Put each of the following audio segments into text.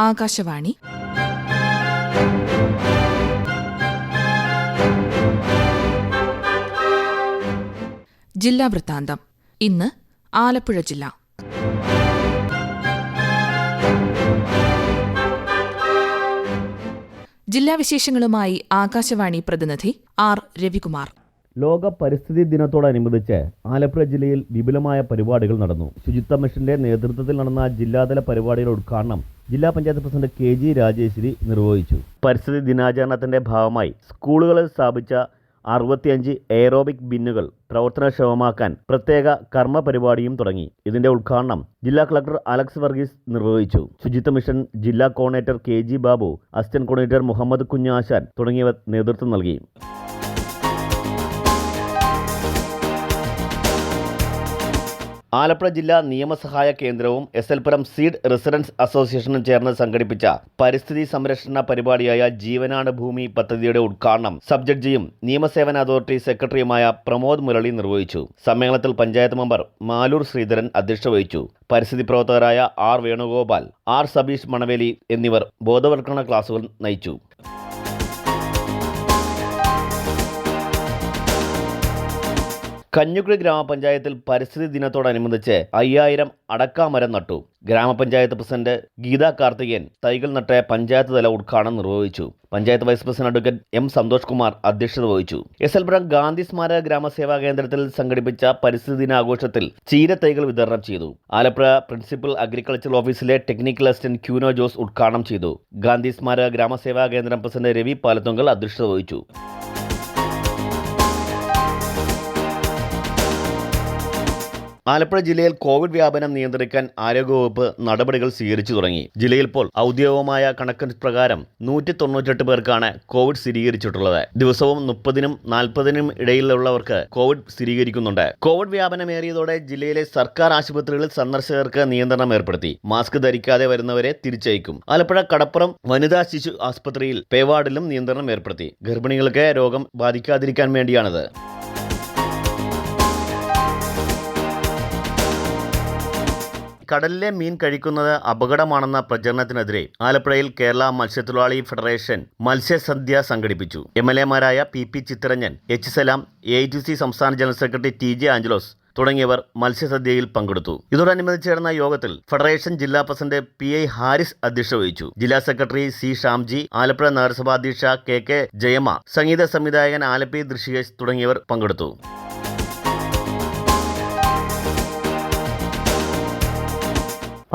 ആകാശവാണി. ജില്ലാ വൃത്താന്തം. ഇന്ന് ആലപ്പുഴ ജില്ല. ജില്ലാ വിശേഷങ്ങളുമായി ആകാശവാണി പ്രതിനിധി ആർ രവികുമാർ. ലോക പരിസ്ഥിതി ദിനത്തോടനുബന്ധിച്ച് ആലപ്പുഴ ജില്ലയിൽ വിപുലമായ പരിപാടികൾ നടന്നു. ശുചിത്വ മിഷന്റെ നേതൃത്വത്തിൽ നടന്ന ജില്ലാതല പരിപാടിയുടെ ഉദ്ഘാടനം ജില്ലാ പഞ്ചായത്ത് പ്രസിഡന്റ് KG രാജേശ്വരി നിർവഹിച്ചു. പരിസ്ഥിതി ദിനാചരണത്തിന്റെ ഭാഗമായി സ്കൂളുകളിൽ സ്ഥാപിച്ച 65 എയറോബിക് ബിന്നുകൾ പ്രവർത്തനക്ഷമമാക്കാൻ പ്രത്യേക കർമ്മ പരിപാടിയും തുടങ്ങി. ഇതിന്റെ ഉദ്ഘാടനം ജില്ലാ കളക്ടർ അലക്സ് വർഗീസ് നിർവഹിച്ചു. ശുചിത്വ മിഷൻ ജില്ലാ coordinator KG Babu, assistant coordinator Muhammad Kunjashan തുടങ്ങിയവർ നേതൃത്വം നൽകി. ആലപ്പുഴ ജില്ലാ നിയമസഹായ കേന്ദ്രവും SL സീഡ് റെസിഡൻസ് അസോസിയേഷനും ചേർന്ന് സംഘടിപ്പിച്ച പരിസ്ഥിതി സംരക്ഷണ പരിപാടിയായ ജീവനാണ് ഭൂമി പദ്ധതിയുടെ ഉദ്ഘാടനം സബ് ജഡ്ജിയും നിയമസേവന അതോറിറ്റി സെക്രട്ടറിയുമായ പ്രമോദ് മുരളി നിർവഹിച്ചു. സമ്മേളനത്തിൽ പഞ്ചായത്ത് മെമ്പർ മാലൂർ ശ്രീധരൻ അധ്യക്ഷത വഹിച്ചു. പരിസ്ഥിതി പ്രവർത്തകരായ R വേണുഗോപാൽ, R സബീഷ് മണവേലി എന്നിവർ ബോധവൽക്കരണ ക്ലാസുകൾ നയിച്ചു. കഞ്ഞുകുഴി ഗ്രാമപഞ്ചായത്തിൽ പരിസ്ഥിതി ദിനത്തോടനുബന്ധിച്ച് 5000 അടക്കാമരം നട്ടു. ഗ്രാമപഞ്ചായത്ത് പ്രസിഡന്റ് ഗീതാ കാർത്തികേയൻ തൈകൾ നട്ട് പഞ്ചായത്ത് തല ഉദ്ഘാടനം നിർവഹിച്ചു. Panchayat vice president advocate M Santhosh Kumar അധ്യക്ഷത വഹിച്ചു. SL ഗാന്ധി സ്മാരക ഗ്രാമസേവാ കേന്ദ്രത്തിൽ സംഘടിപ്പിച്ച പരിസ്ഥിതി ദിനാഘോഷത്തിൽ ചീരത്തൈകൾ വിതരണം ചെയ്തു. ആലപ്പുഴ പ്രിൻസിപ്പൽ അഗ്രികൾച്ചറൽ ഓഫീസിലെ ടെക്നിക്കൽ അസിസ്റ്റന്റ് ക്യൂനോ ജോസ് ഉദ്ഘാടനം ചെയ്തു. ഗാന്ധി സ്മാരക ഗ്രാമസേവാ കേന്ദ്രം പ്രസിഡന്റ് രവി പാലത്തുങ്കൽ അധ്യക്ഷത വഹിച്ചു. ആലപ്പുഴ ജില്ലയിൽ കോവിഡ് വ്യാപനം നിയന്ത്രിക്കാൻ ആരോഗ്യവകുപ്പ് നടപടികൾ സ്വീകരിച്ചു തുടങ്ങി. ജില്ലയിൽ ഇപ്പോൾ ഔദ്യോഗികമായ കണക്ക് പ്രകാരം 198 പേർക്കാണ് കോവിഡ് സ്ഥിരീകരിച്ചിട്ടുള്ളത്. ദിവസവും 30നും 40നും ഇടയിലുള്ളവർക്ക് കോവിഡ് സ്ഥിരീകരിക്കുന്നുണ്ട്. കോവിഡ് വ്യാപനമേറിയതോടെ ജില്ലയിലെ സർക്കാർ ആശുപത്രികളിൽ സന്ദർശകർക്ക് നിയന്ത്രണം ഏർപ്പെടുത്തി. മാസ്ക് ധരിക്കാതെ വരുന്നവരെ തിരിച്ചയക്കും. ആലപ്പുഴ കടപ്പുറം വനിതാ ശിശു ആസ്പത്രിയിൽ പേവാർഡിലും നിയന്ത്രണം ഏർപ്പെടുത്തി. ഗർഭിണികൾക്ക് രോഗം ബാധിക്കാതിരിക്കാൻ വേണ്ടിയാണിത്. കടലിലെ മീൻ കഴിക്കുന്നത് അപകടമാണെന്ന പ്രചരണത്തിനെതിരെ ആലപ്പുഴയിൽ കേരള മത്സ്യത്തൊഴിലാളി ഫെഡറേഷൻ മത്സ്യസദ്യ സംഘടിപ്പിച്ചു. MLAമാരായ PP ചിത്തരഞ്ജൻ, H സലാം, AITC സംസ്ഥാന ജനറൽ സെക്രട്ടറി TJ ആഞ്ചലോസ് തുടങ്ങിയവർ മത്സ്യസദ്യയിൽ പങ്കെടുത്തു. ഇതോടനുബന്ധിച്ച് ചേർന്ന യോഗത്തിൽ ഫെഡറേഷൻ ജില്ലാ പ്രസിഡന്റ് PI ഹാരിസ് അധ്യക്ഷത വഹിച്ചു. ജില്ലാ സെക്രട്ടറി C ഷാംജി, ആലപ്പുഴ നഗരസഭാ അധ്യക്ഷ KK ജയമ്മ, സംഗീത സംവിധായകൻ ആലപ്പി ദൃഷികേഷ് തുടങ്ങിയവർ പങ്കെടുത്തു.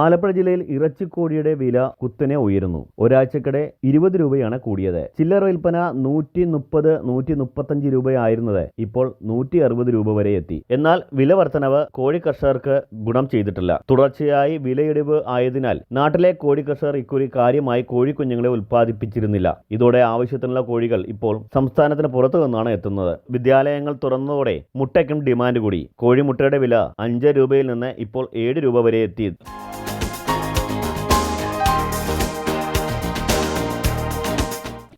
ആലപ്പുഴ ജില്ലയിൽ ഇറച്ചിക്കോഴിയുടെ വില കുത്തനെ ഉയരുന്നു. ഒരാഴ്ചക്കിടെ 20 രൂപയാണ് കൂടിയത്. ചില്ലറ വിൽപ്പന 130, 135 രൂപയായിരുന്നത് ഇപ്പോൾ 160 രൂപ വരെ എത്തി. എന്നാൽ വില വർധനവ് കോഴി കർഷകർക്ക് ഗുണം ചെയ്തിട്ടില്ല. തുടർച്ചയായി വിലയിടിവ് ആയതിനാൽ നാട്ടിലെ കോഴി കർഷകർ ഇക്കുറി കാര്യമായി കോഴിക്കുഞ്ഞുങ്ങളെ ഉൽപ്പാദിപ്പിച്ചിരുന്നില്ല. ഇതോടെ ആവശ്യത്തിനുള്ള കോഴികൾ ഇപ്പോൾ സംസ്ഥാനത്തിന് പുറത്തു നിന്നാണ് എത്തുന്നത്. വിദ്യാലയങ്ങൾ തുറന്നതോടെ മുട്ടയ്ക്കും ഡിമാൻഡ് കൂടി. കോഴിമുട്ടയുടെ വില 5 രൂപയിൽ നിന്ന് ഇപ്പോൾ 7 രൂപ വരെ എത്തി.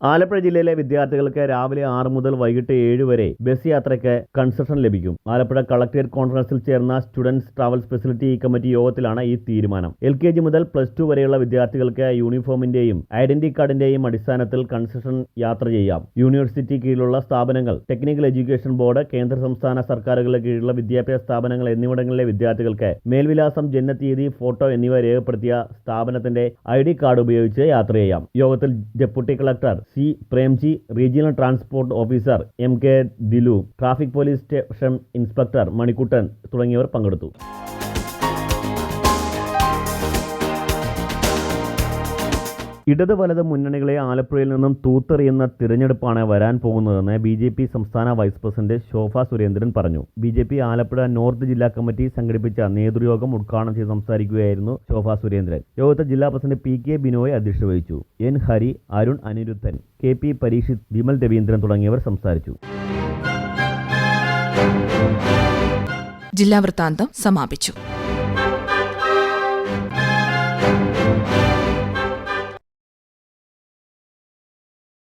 ആലപ്പുഴ ജില്ലയിലെ വിദ്യാർത്ഥികൾക്ക് രാവിലെ 6 മുതൽ വൈകിട്ട് 7 വരെ ബസ് യാത്രയ്ക്ക് കൺസെഷൻ ലഭിക്കും. ആലപ്പുഴ കളക്ടറേറ്റ് കോൺഫറൻസിൽ ചേർന്ന സ്റ്റുഡൻസ് ട്രാവൽ ഫെസിലിറ്റി കമ്മിറ്റി യോഗത്തിലാണ് ഈ തീരുമാനം. LKG മുതൽ +2 വരെയുള്ള വിദ്യാർത്ഥികൾക്ക് യൂണിഫോമിന്റെയും ഐഡന്റിറ്റി കാർഡിന്റെയും അടിസ്ഥാനത്തിൽ കൺസെഷൻ യാത്ര ചെയ്യാം. യൂണിവേഴ്സിറ്റി കീഴിലുള്ള സ്ഥാപനങ്ങൾ, ടെക്നിക്കൽ എഡ്യൂക്കേഷൻ ബോർഡ്, കേന്ദ്ര സംസ്ഥാന സർക്കാരുകളുടെ കീഴിലുള്ള വിദ്യാഭ്യാസ സ്ഥാപനങ്ങൾ എന്നിവിടങ്ങളിലെ വിദ്യാർത്ഥികൾക്ക് മേൽവിലാസം, ജനനത്തീയതി, ഫോട്ടോ എന്നിവ രേഖപ്പെടുത്തിയ സ്ഥാപനത്തിന്റെ ID കാർഡ് ഉപയോഗിച്ച് യാത്ര ചെയ്യാം. യോഗത്തിൽ deputy collector C Premji, regional transport officer MK Dilu, traffic police station inspector Manikuttan തുടങ്ങിയവർ പങ്കെടുത്തു. ഇടത് വലത് മുന്നണികളെ ആലപ്പുഴയിൽ നിന്നും തൂത്തെറിയുന്ന തിരഞ്ഞെടുപ്പാണ് വരാൻ പോകുന്നതെന്ന് BJP സംസ്ഥാന വൈസ് പ്രസിഡന്റ് ശോഭ സുരേന്ദ്രൻ പറഞ്ഞു. BJP ആലപ്പുഴ നോർത്ത് ജില്ലാ കമ്മിറ്റി സംഘടിപ്പിച്ച നേതൃയോഗം ഉദ്ഘാടനം ചെയ്ത് സംസാരിക്കുകയായിരുന്നു ശോഭ സുരേന്ദ്രൻ. യോഗത്തിൽ ജില്ലാ പ്രസിഡന്റ് PK ബിനോയ് അധ്യക്ഷത വഹിച്ചു. N ഹരി, അരുൺ അനിരുദ്ധൻ, KP പരീക്ഷിത്, വിമൽ രവീന്ദ്രൻ തുടങ്ങിയവർ സംസാരിച്ചു. ജില്ലാ വൃത്താന്തം സമാപിച്ചു.